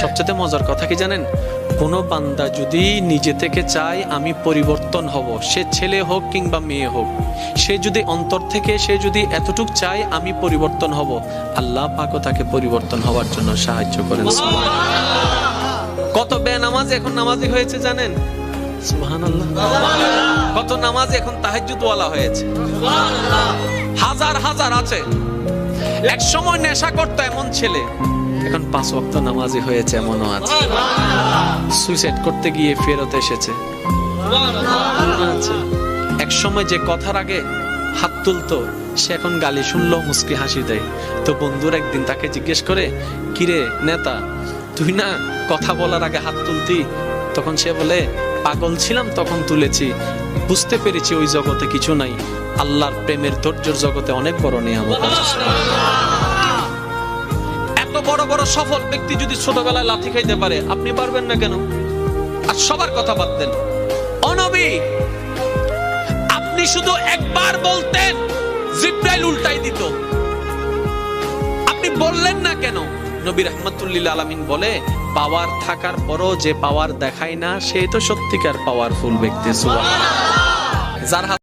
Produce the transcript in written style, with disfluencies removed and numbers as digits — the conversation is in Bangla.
সবচেয়ে মজার কথা কি জানেন, কোনো বান্দা যদি নিজে থেকে চায় আমি পরিবর্তন হব, সে ছেলে হোক কিংবা মেয়ে হোক, সে যদি অন্তর থেকে সে যদি এতটুক চায় আমি পরিবর্তন হব, আল্লাহ পাকও তাকে পরিবর্তন হওয়ার জন্য সাহায্য করেন। কত বেনামাজ এখন নামাজি হয়েছে জানেন? সুবহানাল্লাহ। কত নামাজ এখন তাহাজ্জুদ ওয়ালা হয়েছে, হাজার হাজার আছে। এক সময় নেশা করতো এমন ছেলে, এখন 5 ওয়াক্ত নামাজি হয়েছে এমনও আছে। সুইসাইড করতে গিয়ে ফেরত এসেছে। এক সময় যে কথার আগে হাত তুলতো, সে এখন গালি শুনলো মুস্কি হাসি দেয়। তো বন্ধুর একদিন তাকে জিজ্ঞেস করে, কিরে নেতা, তুই না কথা বলার আগে হাত তুলতি? তখন সে বলে, পাগল ছিলাম তখন তুলেছি, বুঝতে পেরেছি ওই জগতে কিছু নাই, আল্লাহর প্রেমের ধৈর্যের জগতে অনেক বড় নিয়ামত আছে। এত বড় বড় সফল ব্যক্তি যদি ছোটবেলায় লাথি খাইতে পারে, আপনি পারবেন না কেন? আর সবার কথা বাদ দেন, ও নবী, আপনি শুধু একবার বলতেন জিবরাইল উল্টাই দিত, আপনি বললেন না কেন? নবী রাহমাতুল লিল আলামিন বলে, পাওয়ার থাকার পরও যে পাওয়ার দেখায় না, সে তো সত্যিকার পাওয়ারফুল ব্যক্তি। সুবহানাল্লাহ। যার হাতে